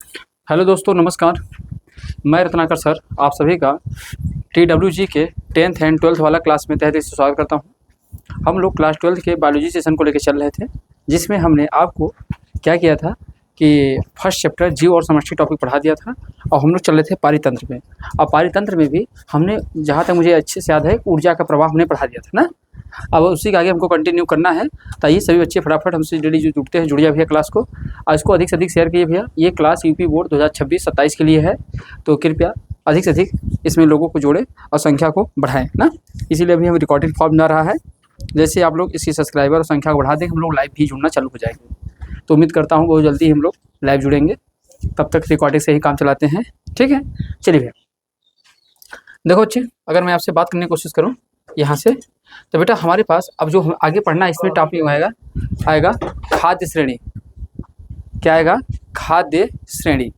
Hello दोस्तों, नमस्कार। मैं रत्नाकर सर आप सभी का TWG के 10th एंड 12th वाला क्लास में तहे दिल से स्वागत करता हूं। हम लोग क्लास 12th के बायोलॉजी सेशन को लेकर चल रहे थे, जिसमें हमने आपको क्या किया था कि फर्स्ट चैप्टर जीव और समष्टि टॉपिक पढ़ा दिया था और हम लोग चल रहे थे पारितंत्र में। और पारितंत्र में भी हमने, जहाँ तक मुझे अच्छे से याद है, ऊर्जा का प्रवाह हमने पढ़ा दिया था ना। अब उसी के आगे हमको कंटिन्यू करना है। तो ये सभी बच्चे फटाफट हमसे डेली जो जुड़ते हैं जुड़ जाए भैया क्लास को, और इसको अधिक से अधिक शेयर कीजिए भैया। ये क्लास यूपी बोर्ड 2026-27 के लिए है, तो कृपया अधिक से अधिक इसमें लोगों को जोड़ें और संख्या को बढ़ाएं ना। इसीलिए अभी हम रिकॉर्डिंग फॉर्म बना रहा है। जैसे आप लोग इसकी सब्सक्राइबर और संख्या को बढ़ा दें, हम लोग लाइव भी जुड़ना चालू हो जाएंगे। तो उम्मीद करता हूँ बहुत जल्दी हम लोग लाइव जुड़ेंगे। तब तक रिकॉर्डिंग से ही काम चलाते हैं, ठीक है। चलिए भैया, देखो बच्चे, अगर मैं आपसे बात करने की कोशिश करूँ यहाँ से, तो बेटा हमारे पास अब जो हम आगे पढ़ना है, इसमें टॉपिक आएगा खाद्य श्रेणी। क्या आएगा? खाद्य श्रेणी।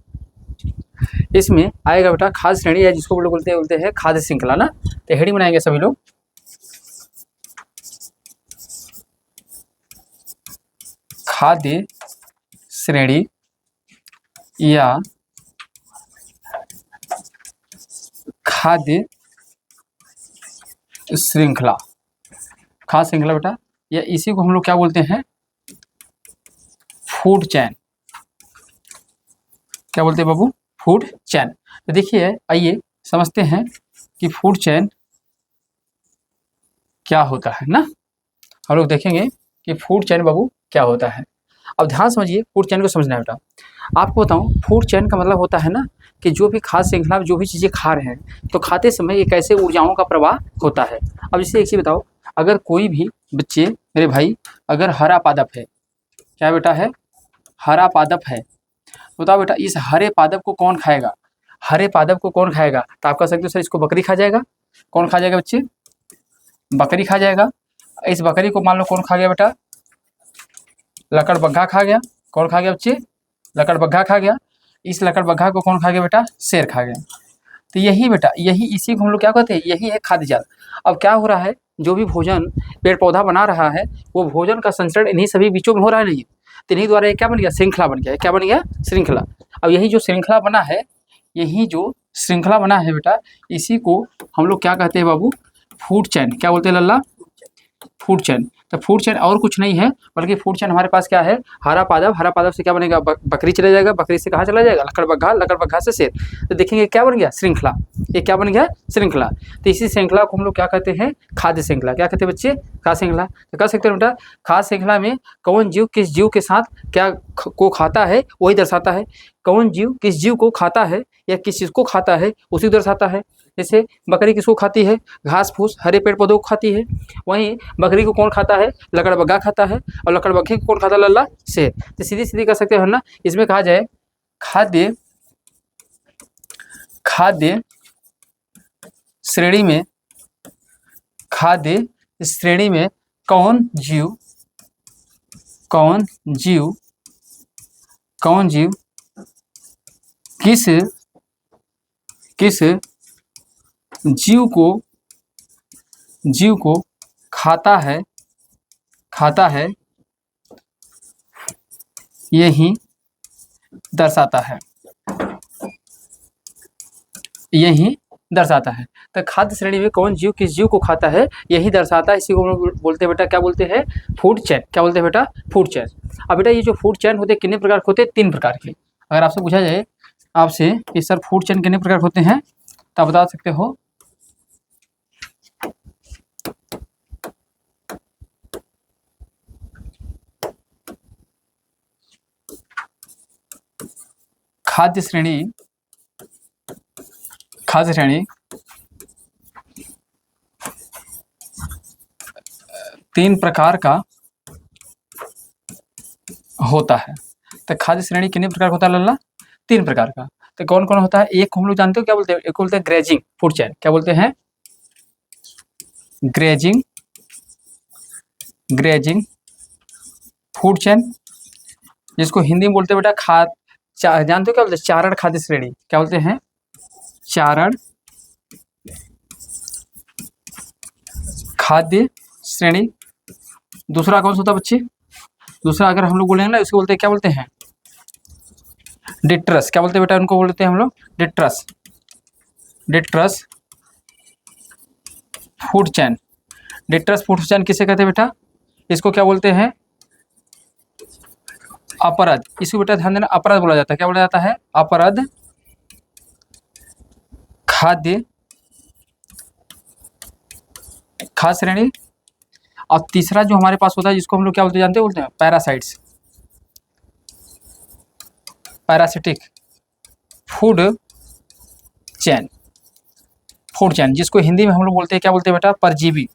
इसमें आएगा बेटा खाद्य श्रेणी, है जिसको लोग बोलते हैं खाद्य श्रृंखला ना। तो हेडिंग बनाएंगे सभी लोग, खाद्य श्रेणी या खाद्य श्रृंखला। खाद्य श्रृंखला बेटा, या इसी को हम लोग क्या बोलते हैं? Food chain. क्या बोलते हैं बाबू? Food chain. तो देखिए, आइए समझते हैं कि फूड चैन क्या होता है ना। हम लोग देखेंगे कि फूड चैन बाबू क्या होता है। अब ध्यान समझिए, फूड चैन को समझना है बेटा। आपको बताऊं, फूड चैन का मतलब होता है ना कि जो भी खाद्य श्रृंखला में जो भी चीज़ें खा रहे हैं, तो खाते समय एक ऐसे ऊर्जाओं का प्रवाह होता है। अब जैसे एक चीज़ बताओ, अगर कोई भी बच्चे, मेरे भाई, अगर हरा पादप है, क्या बेटा है? हरा पादप है। बताओ बेटा, इस हरे पादप को कौन खाएगा? हरे पादप को कौन खाएगा? तो आप कह सकते हो सर इसको बकरी खा जाएगा। कौन खा जाएगा बच्चे? बकरी खा जाएगा। इस बकरी को मान लो कौन खा गया बेटा? लकड़बग्घा खा गया। कौन खा गया बच्चे? लकड़बग्घा खा गया। इस लकड़बग्घा को कौन खा गया बेटा? शेर खा गया। तो यही बेटा, यही इसी को हम लोग क्या कहते हैं? यही है खाद्य जाल। अब क्या हो रहा है, जो भी भोजन पेड़ पौधा बना रहा है, वो भोजन का संचरण इन्हीं सभी बीचों में हो रहा है नहीं, तो इन्हीं द्वारा ये क्या बन गया? श्रृंखला बन गया। क्या बन गया? श्रृंखला। अब यही जो श्रृंखला बना है, यही जो श्रृंखला बना है बेटा, इसी को हम लोग क्या कहते हैं बाबू? Food chain. क्या बोलते हैं लल्ला? Food chain. तो फूड चैन और कुछ नहीं है, बल्कि फूड चैन हमारे पास क्या है? हरा पादप। हरा पादप से क्या बनेगा? बकरी चला जाएगा। बकरी से कहाँ चला जाएगा? लकड़बग्घा। लकड़बग्घा से शेर। तो देखेंगे क्या बन गया? श्रृंखला। ये क्या बन गया? श्रृंखला। तो इसी श्रृंखला को हम लोग क्या कहते हैं? खाद्य श्रृंखला। क्या कहते हैं बच्चे? खाद्य श्रृंखला। तो कह सकते हैं बेटा, खाद्य श्रृंखला में कौन जीव किस जीव के साथ क्या को खाता है, वही दर्शाता है। कौन जीव किस जीव को खाता है या किस चीज़ को खाता है, उसी को दर्शाता है। जैसे बकरी किसको खाती है? घास फूस, हरे पेड़ पौधों को खाती है। वहीं बकरी को कौन खाता है? लकड़बग्घा खाता है। और लकड़बग्घे को कौन खाता है लल्ला? शेर। तो सीधी सीधी कर सकते हो ना, इसमें कहा जाए खाद्य श्रेणी में, खाद्य श्रेणी में कौन जीव किस जीव को खाता है, यही दर्शाता है। तो खाद्य श्रेणी में कौन जीव किस जीव को खाता है, यही दर्शाता है। इसी को हम लोग बोलते हैं बेटा, क्या बोलते हैं? Food chain. क्या बोलते हैं बेटा? Food chain. अब बेटा, ये जो फूड चैन होते हैं कितने प्रकार के होते हैं? 3 प्रकार के। अगर आपसे पूछा जाए आपसे कि सर फूड चैन कितने प्रकार के होते हैं, तो आप बता सकते हो। खाद्य श्रेणी 3 प्रकार का होता है। तो खाद्य श्रेणी कितने प्रकार का होता है लल्ला? 3 प्रकार का। तो कौन कौन होता है? एक हम लोग जानते हो, क्या बोलते हैं? एक बोलते हैं ग्रेजिंग फूड चैन। क्या बोलते हैं? ग्रेजिंग फूड चैन, जिसको हिंदी में बोलते हैं बेटा जानते हो क्या बोलते हैं? चारण खाद्य श्रेणी। क्या बोलते हैं? चारण खाद्य श्रेणी। दूसरा कौन सा होता है बच्चे? दूसरा अगर हम लोग बोलेंगे ना, इसको बोलते हैं, क्या बोलते हैं? डिट्रस, क्या बोलते हैं बेटा, उनको बोलते हैं हम लोग डिट्रस, डिट्रस फूड चैन। डिट्रस फूड चैन किसे कहते हैं बेटा, इसको क्या बोलते हैं, अपरद। इसको बेटा ध्यान देना, अपरद बोला जाता है। क्या बोला जाता है, अपरद खाद्य खाद्य श्रेणी। और तीसरा जो हमारे पास होता है जिसको हम लोग क्या बोलते हैं parasites, parasitic food chain, food chain, जिसको हिंदी में हम लोग बोलते हैं, क्या बोलते हैं बेटा, परजीवी,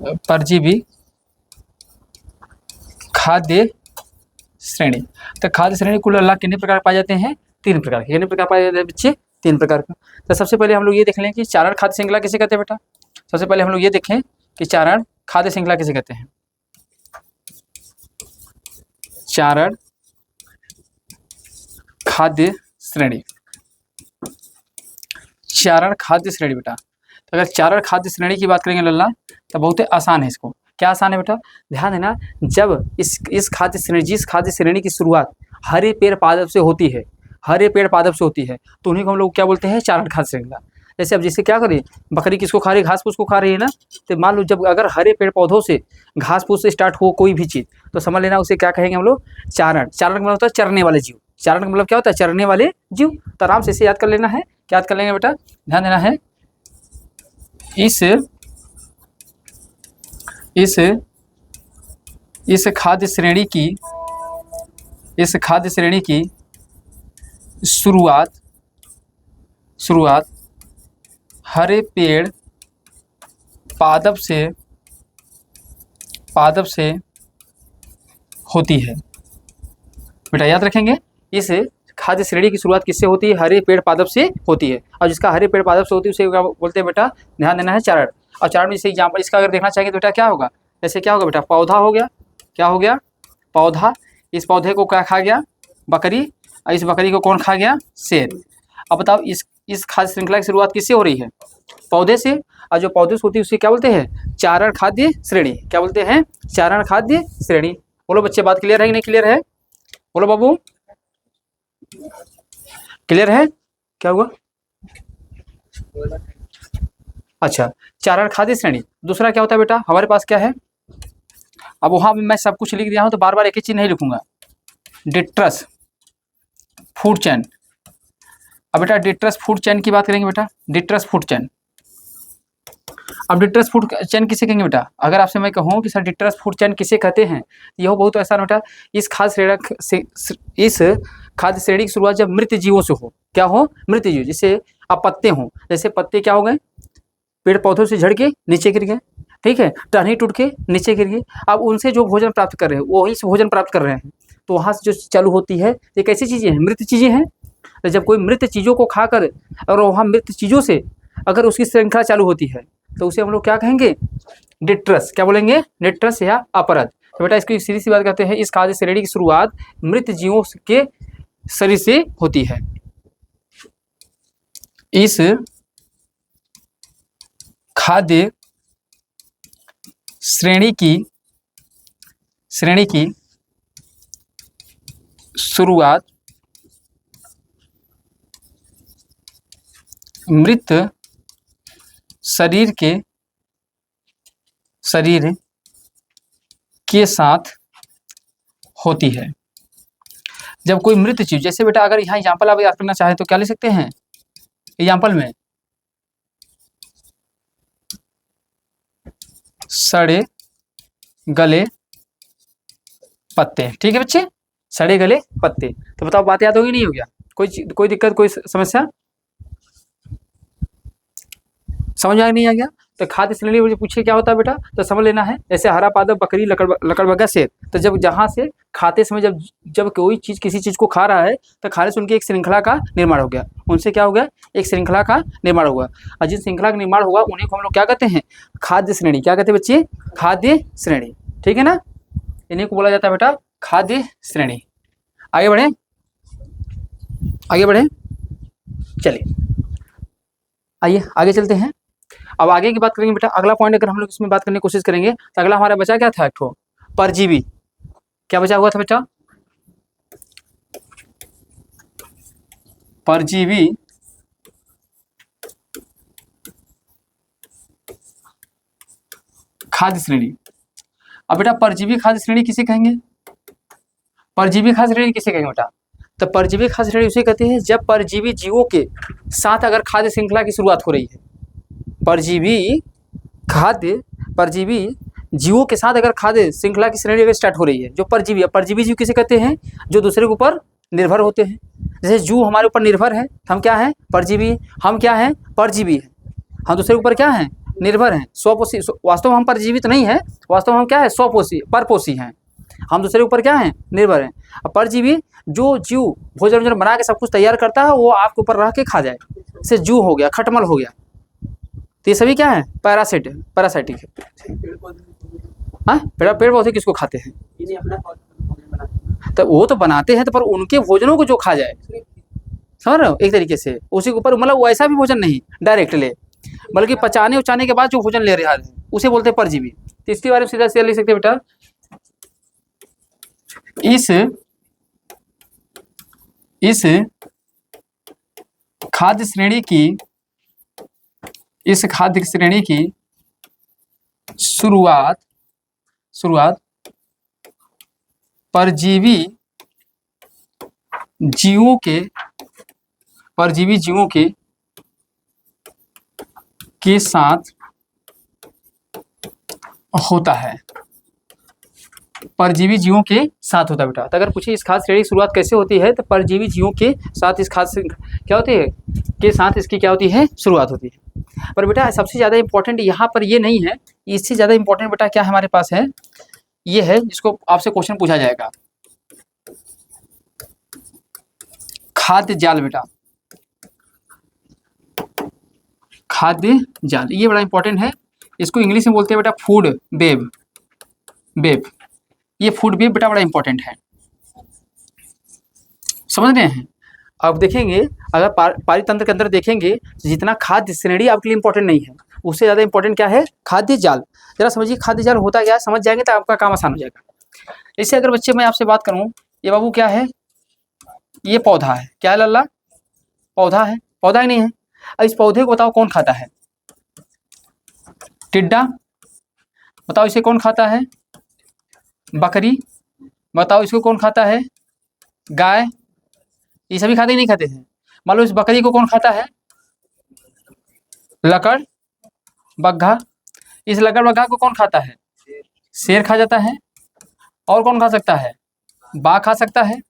परजीवी खाद्य श्रेणी। तो खाद्य श्रेणी कुल अल्लाह कितने प्रकार पाए जाते हैं, 3 प्रकार के। कितने प्रकार पाए जाते हैं बच्चे, 3 प्रकार का। तो सबसे पहले हम लोग ये देख लें कि चारण खाद्य श्रृंखला किसे कहते हैं बेटा। सबसे पहले हम लोग ये देखें कि चारण खाद्य श्रृंखला किसे कहते हैं। चारण खाद्य श्रेणी, चारण खाद्य श्रेणी बेटा। तो अगर चारण खाद्य श्रेणी की बात करेंगे लल्ला तो बहुत ही आसान है। इसको क्या आसान है बेटा, ध्यान देना, जब इस खाद्य श्रेणी, जिस खाद्य श्रेणी की शुरुआत हरे पेड़ पादप से होती है, हरे पेड़ पादप से होती है, तो उन्हीं को हम लोग क्या बोलते हैं, चारण खाद्य श्रृंखला। जैसे अब जैसे क्या करें, बकरी किसको खा रही है, घास फूस को खा रही है ना। तो मान लो जब अगर हरे पेड़ पौधों से घास फूस से स्टार्ट हो कोई भी चीज़, तो समझ लेना उसे क्या कहेंगे हम लोग, चारण। चारण का मतलब होता है चरने वाले जीव। चारण का मतलब क्या होता है, चरने वाले जीव। तो आराम से इसे याद कर लेना है। क्या याद कर लेंगे बेटा, ध्यान देना है, इस खाद्य श्रेणी की शुरुआत हरे पेड़ पादप से होती है। बेटा याद रखेंगे, इस खाद्य श्रेणी की शुरुआत किससे होती है, हरे पेड़ पादप से होती है। और जिसका हरे पेड़ पादप से होती है उसे क्या बोलते हैं बेटा, ध्यान देना है, चारण। और चारण में जैसे एग्जाम्पल इसका अगर देखना चाहेंगे तो बेटा क्या होगा, जैसे क्या होगा बेटा, पौधा हो गया, क्या हो गया, पौधा। इस पौधे को क्या खा गया, बकरी। और इस बकरी को कौन खा गया, शेर। अब बताओ इस खाद्य श्रृंखला की शुरुआत किससे हो रही है, पौधे से। और जो पौधे से होती है उसे क्या बोलते हैं, चारण खाद्य श्रेणी। क्या बोलते हैं, चारण खाद्य श्रेणी। बोलो बच्चे, बात क्लियर है कि नहीं क्लियर है, बोलो बाबू, क्लियर है, क्या हुआ। अच्छा, चारण खाद्य श्रेणी। दूसरा क्या होता है बेटा, हमारे पास क्या है, अब वहां मैं सब कुछ लिख दिया हूं तो बार बार एक ही चीज नहीं लिखूंगा। डिट्रस फूड चैन। अब बेटा डिट्रस फूड चैन की बात करेंगे बेटा, डिट्रस फूड चैन। अब डिट्रस फूड चैन किसे कहेंगे बेटा, अगर आपसे मैं कहूँ कि सर डिट्रस फूड चैन किसे कहते हैं, यह बहुत आसान बेटा, इस खाद्य श्रेणी की शुरुआत जब मृत जीवों से हो। क्या हो, मृत जीव। जैसे अब पत्ते हों, जैसे पत्ते क्या हो गए, पेड़ पौधों से झड़ के नीचे गिर गए, ठीक है, टहनी टूट के नीचे गिर गए। अब उनसे जो भोजन प्राप्त कर रहे हैं वो वहीं से भोजन प्राप्त कर रहे हैं, तो वहाँ से जो चालू होती है, ये कैसी चीज़ें हैं, मृत चीज़ें हैं। तो जब कोई मृत चीज़ों को खाकर और वहाँ मृत चीज़ों से अगर उसकी श्रृंखला चालू होती है तो उसे हम लोग क्या कहेंगे, डिट्रस। क्या बोलेंगे, डिट्रस या अपरद। तो बेटा इसकी सीधी सी बात कहते हैं, इस खाद्य श्रेणी की शुरुआत मृत जीवों के शरीर से होती है। इस खाद्य श्रेणी की शुरुआत मृत शरीर के साथ होती है। जब कोई मृत चीज, जैसे बेटा अगर यहाँ एग्जाम्पल आप याद करना चाहें तो क्या ले सकते हैं, एग्जाम्पल में सड़े गले पत्ते, ठीक है बच्चे, सड़े गले पत्ते। तो बताओ बात याद होगी नहीं हो गया, कोई दिक्कत, कोई समस्या, समझ में नहीं आ गया। तो खाद्य श्रेणी मुझे पूछिए क्या होता है बेटा, तो समझ लेना है, जैसे हरा पादप, बकरी, लकड़बग्गा, शेर। तो जब जहाँ से खाते समय जब कोई चीज़ किसी चीज़ को खा रहा है तो खाने से उनकी एक श्रृंखला का निर्माण हो गया, उनसे क्या हो गया, एक श्रृंखला का निर्माण हुआ। और जिस श्रृंखला का निर्माण हुआ उन्हीं को हम लोग क्या कहते हैं, खाद्य श्रेणी। क्या कहते हैं बच्चे, खाद्य श्रेणी, ठीक है ना, इन्हीं को बोला जाता है बेटा खाद्य श्रेणी। आगे बढ़े, चलिए आइए आगे चलते हैं। अब आगे की बात करेंगे बेटा, अगला पॉइंट अगर हम लोग इसमें बात करने की कोशिश करेंगे तो अगला हमारा बचा क्या था, एक ठो परजीवी। क्या बचा हुआ था बेटा, परजीवी खाद्य श्रेणी। अब बेटा परजीवी खाद्य श्रेणी किसे कहेंगे? परजीवी खाद्य श्रेणी किसे कहेंगे बेटा? तो परजीवी खाद्य श्रेणी उसे कहते हैं जब परजीवी जीवों के साथ अगर खाद्य श्रृंखला की शुरुआत हो रही है। परजीवी जीवों के साथ अगर खाद्य श्रृंखला की श्रेणी अगर स्टार्ट हो रही है, जो परजीवी जीव किसे कहते हैं? जो दूसरे के ऊपर निर्भर होते हैं। जैसे जू हमारे ऊपर निर्भर है, हम क्या हैं? परजीवी। हम क्या हैं? परजीवी हैं। हम दूसरे के ऊपर क्या हैं? निर्भर हैं, स्वपोषी। वास्तव में हम परजीवित नहीं है, वास्तव में हम क्या है? स्वपोषी, परपोषी हैं। हम दूसरे के ऊपर क्या हैं? निर्भर हैं। अब परजीवी जो जीव भोजन वोजन बना के सब कुछ तैयार करता है, वो आपके ऊपर रह के खा जाए, जैसे जू हो गया, खटमल हो गया, तो ये सभी क्या है? पैरासाइटिक है। हाँ, पेड़ पौधे किसको खाते हैं? तो वो तो बनाते हैं, तो पर उनके भोजनों को जो खा जाए, समझ रहे हो? एक तरीके से उसी के ऊपर, मतलब वैसा भी भोजन नहीं डायरेक्ट ले, बल्कि पचाने उचाने के बाद जो भोजन ले रहा है उसे बोलते हैं परजीवी। तो इसके बारे में सीधा सीधा लिख सकते हैं बेटा, इस खाद्य श्रेणी की शुरुआत परजीवी जीवों के साथ होता है। परजीवी जीवों के साथ होता है बेटा। तो अगर पूछे इस खाद्य श्रेणी की शुरुआत कैसे होती है, तो परजीवी जीवों के साथ इस खाद्य क्या होती है? के साथ इसकी क्या होती है? शुरुआत होती है। पर बेटा सबसे ज़्यादा इंपॉर्टेंट यहाँ पर ये नहीं है, इससे ज़्यादा इंपॉर्टेंट बेटा क्या हमारे पास है? ये है जिसको आपसे क्वेश्चन पूछा जाएगा, खाद्य जाल बेटा। खाद्य जाल ये बड़ा इंपॉर्टेंट है। इसको इंग्लिश में बोलते हैं बेटा फूड वेब। ये फूड वेब बेटा बड़ा इंपॉर्टेंट है, समझ रहे हैं? अब देखेंगे, अगर पारितंत्र के अंदर देखेंगे, जितना खाद्य श्रेणी आपके लिए इंपॉर्टेंट नहीं है, उससे ज़्यादा इंपॉर्टेंट क्या है? खाद्य जाल। जरा समझिए खाद्य जाल होता क्या है, समझ जाएंगे तो आपका काम आसान हो जाएगा। इससे अगर बच्चे मैं आपसे बात करूँ, ये बाबू क्या है? ये पौधा है। क्या है लल्ला? पौधा है। पौधा ही नहीं है। अब इस पौधे को बताओ कौन खाता है? टिड्डा। बताओ इसे कौन खाता है? बकरी। बताओ इसको कौन खाता है? गाय। ये सभी खाते ही नहीं खाते हैं। मान लो इस बकरी को कौन खाता है? लकड़ बग्घा। इस लकड़ बग्घा को कौन खाता है? शेर खा जाता है। और कौन खा सकता है? बाघ खा सकता है।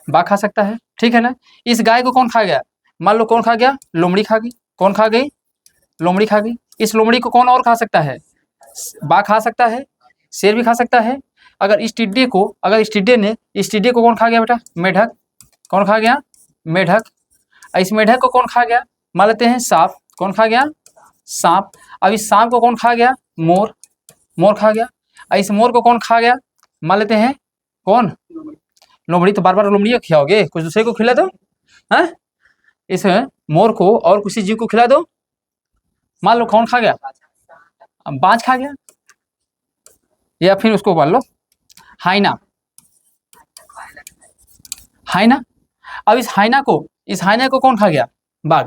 बाघ खा सकता है, ठीक है ना? इस गाय को कौन खा गया? मान लो कौन खा गया? लोमड़ी खा गई। कौन खा गई? लोमड़ी खा गई। इस लोमड़ी को कौन और खा सकता है? बाघ खा सकता है, शेर भी खा सकता है। अगर इस टिड्डे को कौन खा गया बेटा? मेढक। कौन खा गया? मेढक। इस मेढक को कौन खा गया? मान लेते हैं सांप। कौन खा गया? सांप। अब इस सांप को कौन खा गया? मोर। मोर खा गया। इस मोर को कौन खा गया? मान लेते हैं कौन? लोमड़ी। तो बार बार लोमड़ी खिलाओगे, कुछ दूसरे को खिला दो। हाँ, इस मोर को और किसी जीव को खिला दो। मान लो कौन खा गया? बाज खा गया, या फिर उसको मान लो हाइना। अब इस हाइना को कौन खा गया? बाघ।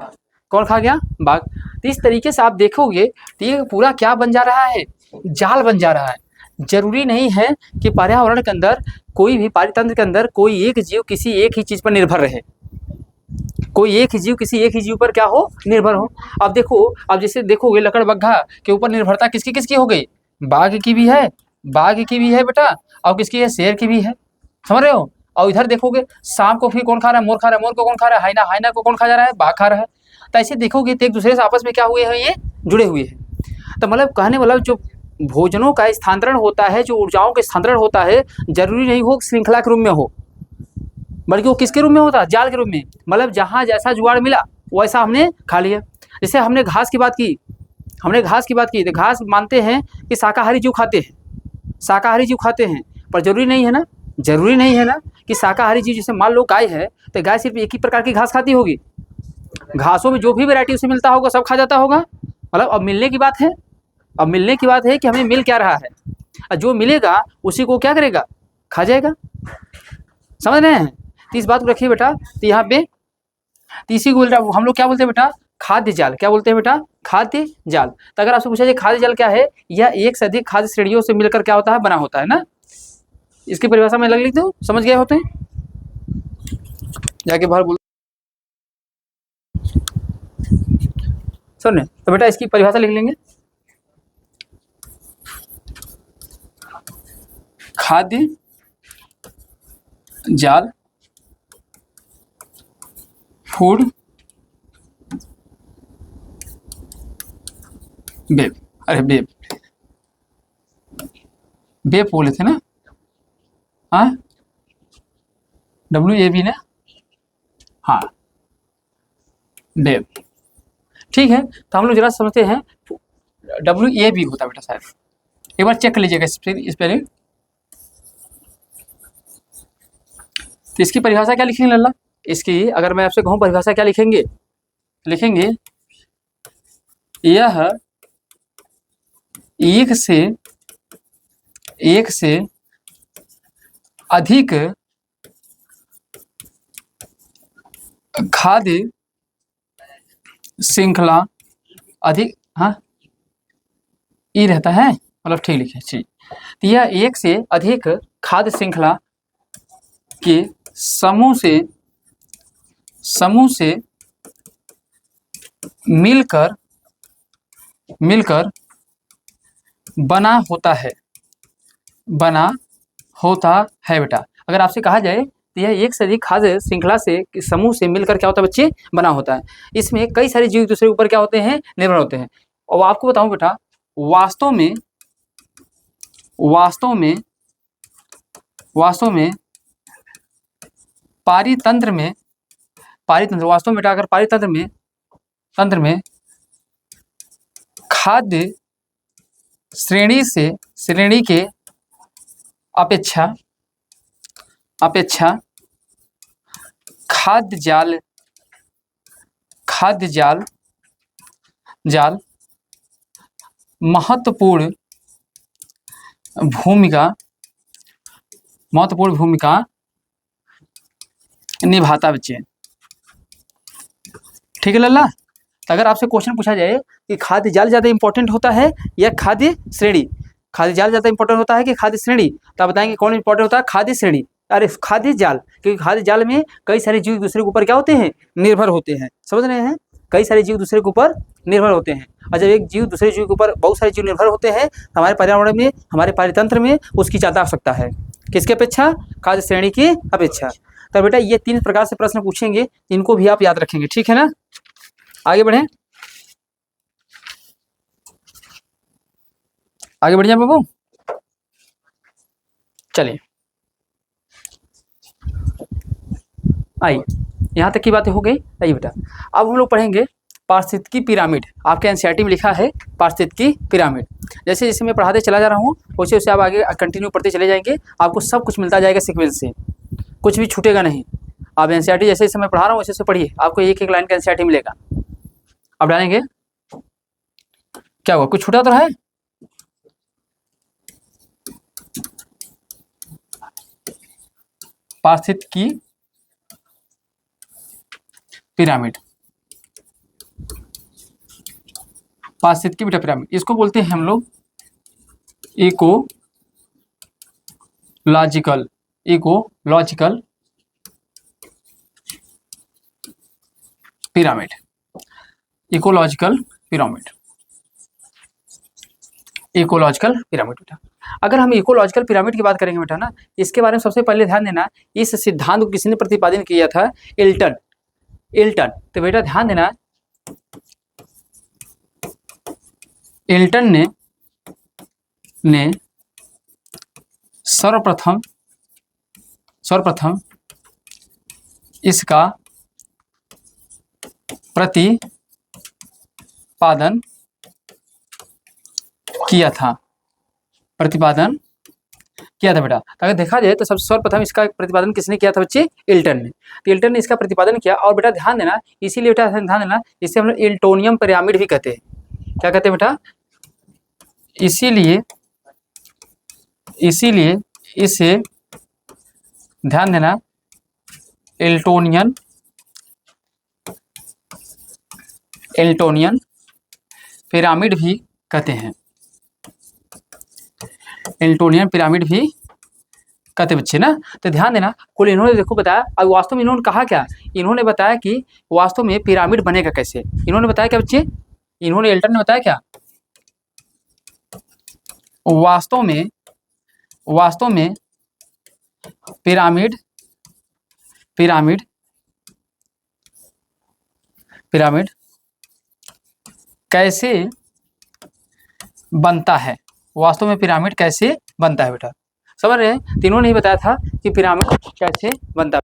कौन खा गया? बाघ। तो इस तरीके से आप देखोगे तो ये पूरा क्या बन जा रहा है? जाल बन जा रहा है। जरूरी नहीं है कि पर्यावरण के अंदर, कोई भी पारितंत्र के अंदर कोई एक जीव किसी एक ही चीज पर निर्भर रहे। कोई एक ही जीव किसी एक ही जीव पर क्या हो? निर्भर हो। अब देखो, अब जैसे देखोगे लकड़ बग्घा के ऊपर निर्भरता किसकी किसकी हो गई? बाघ की भी है बेटा, और किसकी है? शेर की भी है। समझ रहे हो? और इधर देखोगे सांप को फिर कौन खा रहा है? मोर खा रहा है। मोर को कौन खा रहा है? हाइना को कौन खा जा रहा है? बाघ खा रहा है। तो ऐसे देखोगे तो एक दूसरे से आपस में क्या हुए हैं? ये जुड़े हुए हैं। तो मतलब कहने वाला जो भोजनों का स्थानांतरण होता है, जो ऊर्जाओं का स्थानांतरण होता है, जरूरी नहीं हो श्रृंखला के रूप में हो, बल्कि वो किसके रूप में होता है? जाल के रूप में। मतलब जहाँ जैसा जुगाड़ मिला वैसा हमने खा लिया। जैसे हमने घास की बात की, तो घास मानते हैं कि शाकाहारी जीव खाते हैं, पर जरूरी नहीं है ना कि शाकाहारी जीव, जैसे मान लो गाय है तो गाय सिर्फ एक ही प्रकार की घास खाती होगी। घासों में जो भी वैरायटी उसे मिलता होगा सब खा जाता होगा। मतलब अब मिलने की बात है कि हमें मिल क्या रहा है, और जो मिलेगा उसी को क्या करेगा? खा जाएगा। समझ रहे हैं? तो इस बात को रखिए बेटा। तो यहाँ पे तो इसी को हम लोग क्या बोलते हैं बेटा, खाद्य जाल। क्या बोलते हैं बेटा, खाद्य जाल। तो अगर आपसे पूछा जाए खाद्य जाल क्या है, यह एक से अधिक खाद्य श्रेणियों से मिलकर क्या होता है, बना होता है ना। इसकी परिभाषा में लग लिख दो, समझ गए होते हैं, जाके बाहर बोल सुन। तो बेटा इसकी परिभाषा लिख लेंगे, खाद्य जाल, फूड वेब। अरे वेब, वेब बोले थे ना, हाँ WAV ना, हाँ वेब। ठीक है, तो हम लोग जरा समझते हैं WAV होता है बेटा शायद, एक बार चेक कर लीजिएगा स्पेलिंग। तो इसकी परिभाषा क्या लिखेंगे लल्ला, इसकी अगर मैं आपसे कहूँ परिभाषा क्या लिखेंगे, लिखेंगे यह एक से अधिक खाद्य श्रृंखला, अधिक, हाँ ई रहता है, मतलब ठीक लिखे जी। तो यह एक से अधिक खाद्य श्रृंखला के समूह से मिलकर बना होता है बेटा। अगर आपसे कहा जाए तो यह एक से अधिक खाद्य श्रृंखला से समूह से मिलकर क्या होता है बच्चे, बना होता है। इसमें कई सारे जीव एक दूसरे के ऊपर क्या होते हैं, निर्भर होते हैं। और आपको बताऊं बेटा, वास्तव में पारितंत्र में वास्तव में बेटा, अगर पारितंत्र में खाद्य श्रेणी के अपेक्षा खाद्य जाल महत्वपूर्ण भूमिका निभाता बच्चे। ठीक है लल्ला। तो अगर आपसे क्वेश्चन पूछा जाए कि खाद्य जाल ज़्यादा इंपॉर्टेंट होता है या खाद्य श्रेणी, खाद्य जाल ज़्यादा इंपॉर्टेंट होता है कि खाद्य श्रेणी, तो आप बताएंगे कौन इंपॉर्टेंट होता है, खाद्य श्रेणी। अरे खाद्य जाल, क्योंकि खाद्य जाल में कई सारे जीव एक दूसरे के ऊपर क्या होते हैं, निर्भर होते हैं। समझ रहे हैं, कई सारे जीव दूसरे के ऊपर निर्भर होते हैं। और जब एक जीव दूसरे जीव के ऊपर बहुत सारे जीव निर्भर होते हैं, हमारे पर्यावरण में, हमारे पारितंत्र में उसकी ज़्यादा आवश्यकता है। किसकी अपेक्षा, खाद्य श्रेणी की अपेक्षा। तो बेटा ये 3 प्रकार से प्रश्न पूछेंगे, इनको भी आप याद रखेंगे, ठीक है ना। आगे बढ़ें, आगे बढ़ जाए बाबू, चलिए आइए, यहाँ तक की बातें हो गई। आइए बेटा, अब हम लोग पढ़ेंगे पारिस्थितिकी पिरामिड। आपके एनसीईआरटी में लिखा है पारिस्थितिकी पिरामिड। जैसे जैसे मैं पढ़ाते चला जा रहा हूँ वैसे वैसे आप आगे कंटिन्यू पढ़ते चले जाएंगे, आपको सब कुछ मिलता जाएगा सीक्वेंस से, कुछ भी छूटेगा नहीं। आप एनसीईआरटी जैसे जैसे मैं पढ़ा रहा हूँ वैसे वैसे पढ़िए, आपको एक एक लाइन का एनसीईआरटी मिलेगा। अब डालेंगे, क्या हुआ, कुछ छूटा तो है, पारिस्थितिकी पिरामिड, पारिस्थितिकी बेटा पिरामिड, इसको बोलते हैं हम लोग इकोलॉजिकल पिरामिड, इकोलॉजिकल पिरामिड बेटा। अगर हम इकोलॉजिकल पिरामिड की बात करेंगे बेटा ना, इसके बारे में सबसे पहले ध्यान देना, इस सिद्धांत को किसने प्रतिपादन किया था, इल्टन। तो बेटा ध्यान देना, इल्टन ने सर्वप्रथम इसका प्रतिपादन किया था बेटा। अगर देखा जाए तो सबसे सर्वप्रथम इसका प्रतिपादन किसने किया था बच्चे, इल्टन ने। तो इल्टन ने इसका प्रतिपादन किया। और बेटा ध्यान देना, इसीलिए बेटा ध्यान देना, इसे हम लोग इल्टोनियम पिरामिड भी कहते हैं। क्या कहते हैं बेटा, इसीलिए इसे ध्यान देना इल्टोनियन एल्टोनियन पिरामिड भी कहते हैं। एल्टोनियन पिरामिड भी कहते बच्चे ना। तो ध्यान देना, कुल इन्होंने देखो बताया। अब वास्तव में इन्होंने कहा क्या, इन्होंने बताया कि वास्तव में पिरामिड बनेगा कैसे। इन्होंने बताया क्या बच्चे, इन्होंने एल्टन ने बताया क्या, वास्तव में पिरामिड पिरामिड पिरामिड कैसे बनता है, वास्तव में पिरामिड कैसे बनता है बेटा, समझ रहे हैं। तो इन्होंने ही बताया था कि पिरामिड कैसे बनता है।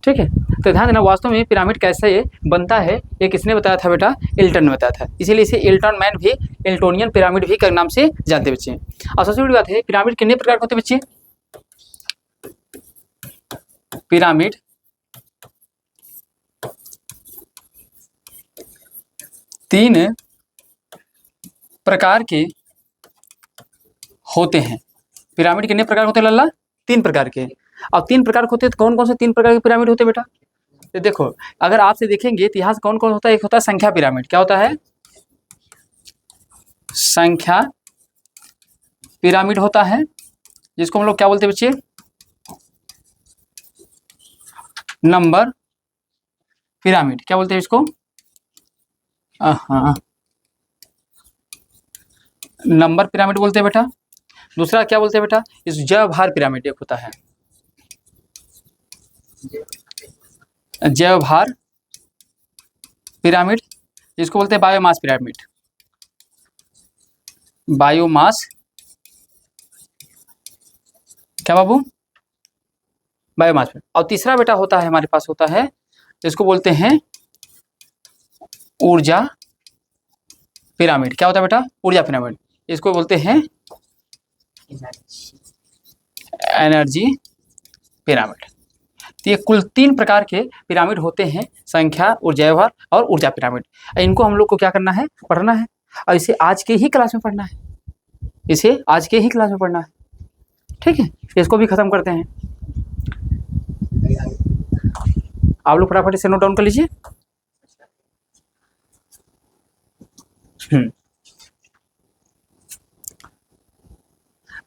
ठीक है, तो ध्यान देना, वास्तव में पिरामिड कैसे बनता है ये किसने बताया था बेटा, एल्टन ने बताया था। इसीलिए इसे एल्टन मैन भी एल्टोनियन पिरामिड भी के नाम से जानते बच्चे। और सबसे बड़ी बात है, पिरामिड कितने प्रकार के होते बच्चे, पिरामिड 3 प्रकार के होते हैं। पिरामिड कितने प्रकार होते हैं लल्ला, 3 प्रकार के। अब 3 प्रकार के होते हैं तो कौन कौन से 3 प्रकार के पिरामिड होते हैं बेटा, तो देखो अगर आपसे देखेंगे इतिहास कौन कौन होता है, एक होता है संख्या पिरामिड। क्या होता है, संख्या पिरामिड होता है, जिसको हम लोग क्या बोलते हैं बच्चे, नंबर पिरामिड। क्या बोलते हैं इसको, हाँ नंबर पिरामिड बोलते हैं बेटा। दूसरा क्या बोलते हैं बेटा, इस जयभार पिरामिड एक होता है, जयभार पिरामिड, जिसको बोलते हैं बायोमास पिरामिड, बायोमास, क्या बाबू, बायोमास। और तीसरा बेटा होता है हमारे पास होता है, जिसको बोलते हैं ऊर्जा पिरामिड। क्या होता है बेटा, ऊर्जा पिरामिड, इसको बोलते हैं एनर्जी पिरामिड। तो ये कुल 3 प्रकार के पिरामिड होते हैं, संख्या, ऊर्जाभार और ऊर्जा पिरामिड। इनको हम लोग को क्या करना है, पढ़ना है, और इसे आज के ही क्लास में पढ़ना है, इसे आज के ही क्लास में पढ़ना है। ठीक है, इसको भी खत्म करते हैं। आप लोग फटाफट इसे नोट डाउन कर लीजिए।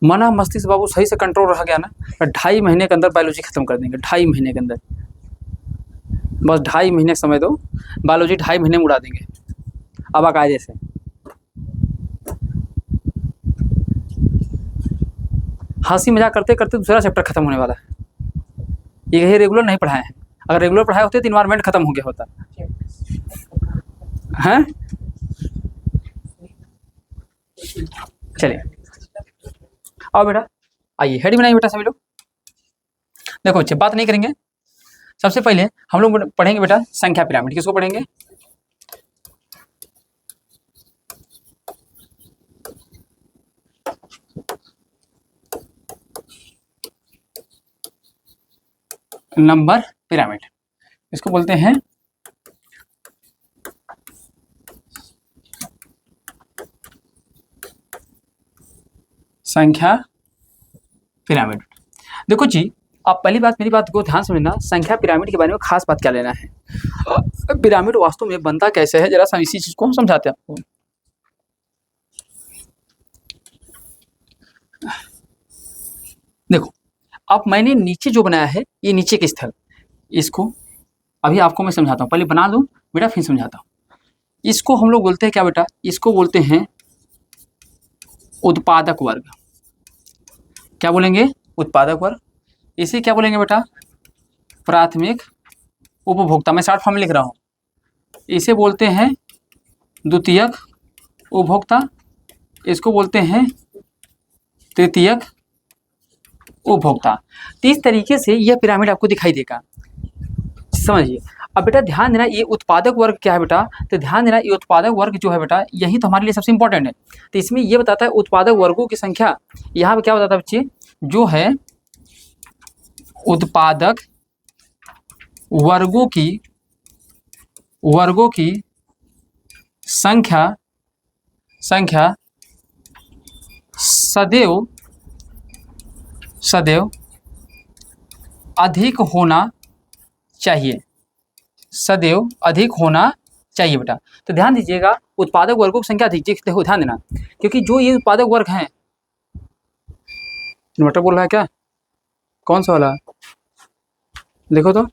मना मस्तिष्क बाबू सही से कंट्रोल रह गया ना, 2.5 महीने के अंदर बायोलॉजी खत्म कर देंगे। 2.5 महीने के अंदर, बस 2.5 महीने समय दो, बायोलॉजी 2.5 महीने में उड़ा देंगे। अब आकायदे से हंसी मजाक करते करते दूसरा चैप्टर खत्म होने वाला है। ये रेगुलर नहीं पढ़ाए हैं, अगर रेगुलर पढ़ाए होते तो इन्वायरमेंट खत्म हो गया होता है। चलिए आओ बेटा, आइए हेडिंग बनाइए बेटा सभी लोग। देखो बच्चे बात नहीं करेंगे, सबसे पहले हम लोग पढ़ेंगे बेटा संख्या पिरामिड। किसको पढ़ेंगे, नंबर पिरामिड, इसको बोलते हैं संख्या पिरामिड। देखो जी, आप पहली बात मेरी बात को ध्यान समझना, संख्या पिरामिड के बारे में खास बात क्या लेना है, पिरामिड वास्तव में बनता कैसे है, जरा सा इसी चीज को हम समझाते हैं आपको। देखो अब मैंने नीचे जो बनाया है, ये नीचे के स्थल, इसको अभी आपको मैं समझाता हूँ, पहले बना लूँ बेटा फिर समझाता हूँ। इसको हम लोग बोलते हैं क्या बेटा, इसको बोलते हैं उत्पादक वर्ग। क्या बोलेंगे, उत्पादक वर्ग। इसे क्या बोलेंगे बेटा, प्राथमिक उपभोक्ता। मैं शॉर्ट फॉर्म में लिख रहा हूँ, इसे बोलते हैं द्वितीयक उपभोक्ता, इसको बोलते हैं तृतीयक उपभोक्ता। तो इस तरीके से यह पिरामिड आपको दिखाई देगा, समझिए। अब बेटा ध्यान देना, ये उत्पादक वर्ग क्या है बेटा, तो ध्यान देना ये उत्पादक वर्ग जो है बेटा, यही तो हमारे लिए सबसे इंपॉर्टेंट है। तो इसमें ये बताता है उत्पादक वर्गों की संख्या। यहाँ पे क्या बताता है बच्चे, जो है उत्पादक वर्गों की संख्या सदैव सदैव अधिक होना चाहिए, सदैव अधिक होना चाहिए बेटा। तो ध्यान दीजिएगा, उत्पादक वर्गों की संख्या अधिक, देखो ध्यान देना, क्योंकि जो ये उत्पादक वर्ग हैं, इन्वर्टर बोल रहा है क्या, कौन सा वाला, देखो तो